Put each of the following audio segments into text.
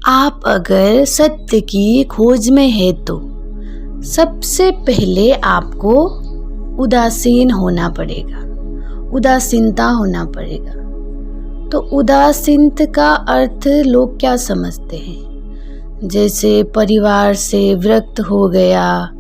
आप अगर सत्य की खोज में है तो सबसे पहले आपको उदासीन होना पड़ेगा, उदासीनता होना पड़ेगा। तो उदासीनता का अर्थ लोग क्या समझते हैं? जैसे परिवार से विरक्त हो गया,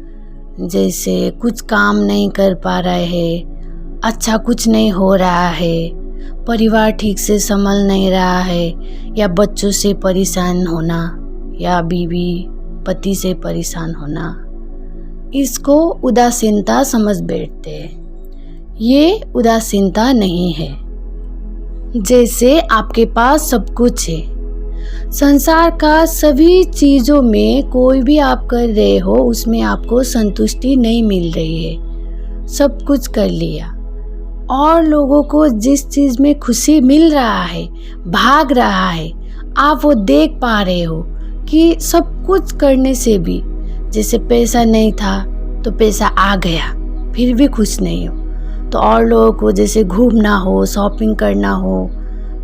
जैसे कुछ काम नहीं कर पा रहे हैं, अच्छा कुछ नहीं हो रहा है, परिवार ठीक से संभल नहीं रहा है, या बच्चों से परेशान होना, या बीवी पति से परेशान होना, इसको उदासीनता समझ बैठते हैं। ये उदासीनता नहीं है। जैसे आपके पास सब कुछ है, संसार का सभी चीज़ों में कोई भी आप कर रहे हो उसमें आपको संतुष्टि नहीं मिल रही है, सब कुछ कर लिया, और लोगों को जिस चीज़ में खुशी मिल रहा है, भाग रहा है, आप वो देख पा रहे हो कि सब कुछ करने से भी, जैसे पैसा नहीं था तो पैसा आ गया फिर भी खुश नहीं हो, तो और लोगों को जैसे घूमना हो, शॉपिंग करना हो,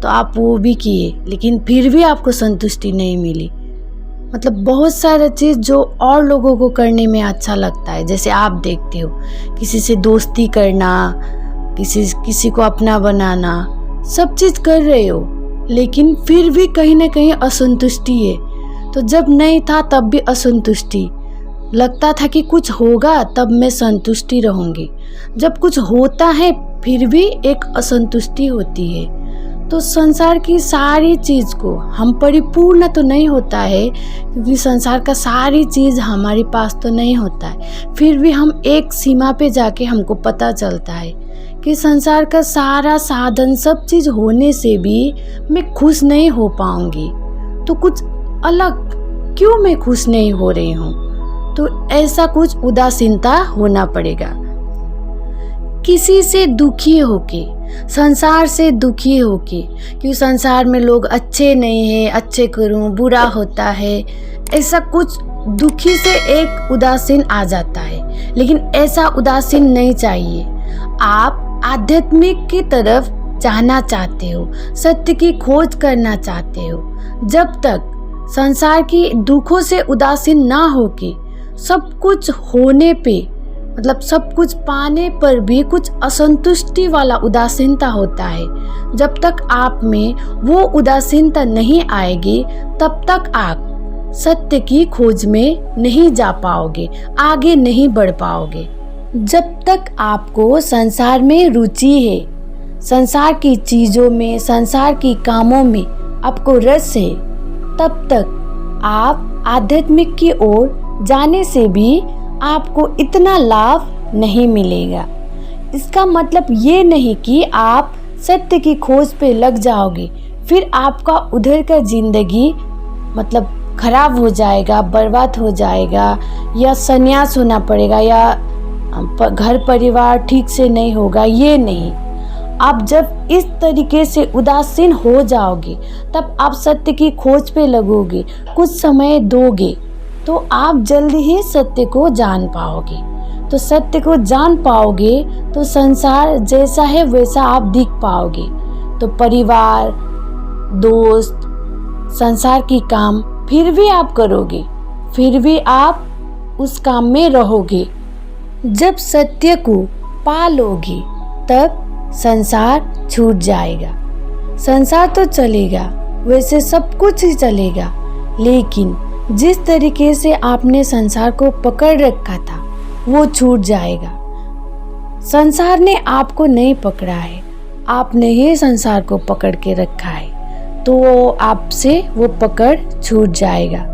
तो आप वो भी किए लेकिन फिर भी आपको संतुष्टि नहीं मिली। मतलब बहुत सारा चीज़ जो और लोगों को करने में अच्छा लगता है, जैसे आप देखते हो किसी से दोस्ती करना, किसी को अपना बनाना, सब चीज़ कर रहे हो लेकिन फिर भी कहीं ना कहीं असंतुष्टि है। तो जब नहीं था तब भी असंतुष्टि, लगता था कि कुछ होगा तब मैं संतुष्टि रहूँगी, जब कुछ होता है फिर भी एक असंतुष्टि होती है। तो संसार की सारी चीज़ को हम परिपूर्ण तो नहीं होता है, क्योंकि संसार का सारी चीज़ हमारे पास तो नहीं होता है, फिर भी हम एक सीमा पे जाके हमको पता चलता है कि संसार का सारा साधन सब चीज़ होने से भी मैं खुश नहीं हो पाऊंगी, तो कुछ अलग क्यों मैं खुश नहीं हो रही हूँ। तो ऐसा कुछ उदासीनता होना पड़ेगा। किसी से दुखी होके, संसार से दुखी होके, क्यों संसार में लोग अच्छे नहीं हैं, अच्छे करूं बुरा होता है, ऐसा कुछ दुखी से एक उदासीन आ जाता है। लेकिन ऐसा उदासीन नहीं चाहिए। आप आध्यात्मिक की तरफ जाना चाहते हो, सत्य की खोज करना चाहते हो, जब तक संसार की दुखों से उदासीन ना होके, सब कुछ होने पे, मतलब सब कुछ पाने पर भी कुछ असंतुष्टि वाला उदासीनता होता है, जब तक आप में वो उदासीनता नहीं आएगी तब तक आप सत्य की खोज में नहीं जा पाओगे, आगे नहीं बढ़ पाओगे। जब तक आपको संसार में रुचि है, संसार की चीज़ों में, संसार की कामों में आपको रस है, तब तक आप आध्यात्मिक की ओर जाने से भी आपको इतना लाभ नहीं मिलेगा। इसका मतलब ये नहीं कि आप सत्य की खोज पे लग जाओगे फिर आपका उधर का जिंदगी मतलब खराब हो जाएगा, बर्बाद हो जाएगा, या संन्यास होना पड़ेगा, या घर परिवार ठीक से नहीं होगा। ये नहीं, आप जब इस तरीके से उदासीन हो जाओगे तब आप सत्य की खोज पे लगोगे, कुछ समय दोगे तो आप जल्दी ही सत्य को जान पाओगे। तो सत्य को जान पाओगे तो संसार जैसा है वैसा आप दिख पाओगे। तो परिवार, दोस्त, संसार की काम फिर भी आप करोगे, फिर भी आप उस काम में रहोगे। जब सत्य को पा लोगे तब संसार छूट जाएगा। संसार तो चलेगा, वैसे सब कुछ ही चलेगा, लेकिन जिस तरीके से आपने संसार को पकड़ रखा था वो छूट जाएगा। संसार ने आपको नहीं पकड़ा है, आपने ही संसार को पकड़ के रखा है, तो वो आपसे वो पकड़ छूट जाएगा।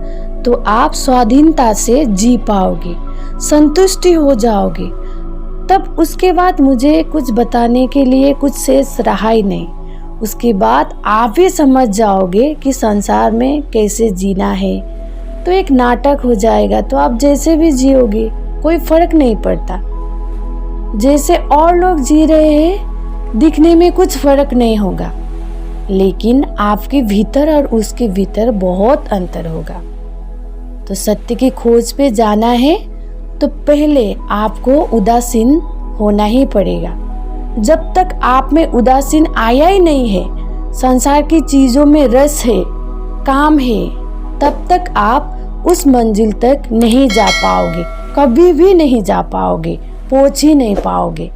तो आप स्वाधीनता से जी पाओगे, संतुष्टि हो जाओगे। तब उसके बाद मुझे कुछ बताने के लिए कुछ शेष रहा ही नहीं। उसके बाद आप भी समझ जाओगे कि संसार में कैसे जीना है, तो एक नाटक हो जाएगा। तो आप जैसे भी जियोगे कोई फर्क नहीं पड़ता, जैसे और लोग जी रहे हैं दिखने में कुछ फर्क नहीं होगा, लेकिन आपके भीतर और उसके भीतर बहुत अंतर होगा। तो सत्य की खोज पे जाना है तो पहले आपको उदासीन होना ही पड़ेगा। जब तक आप में उदासीन आया ही नहीं है, संसार की चीज़ों में रस है, काम है, तब तक आप उस मंजिल तक नहीं जा पाओगे, कभी भी नहीं जा पाओगे, पहुंच ही नहीं पाओगे।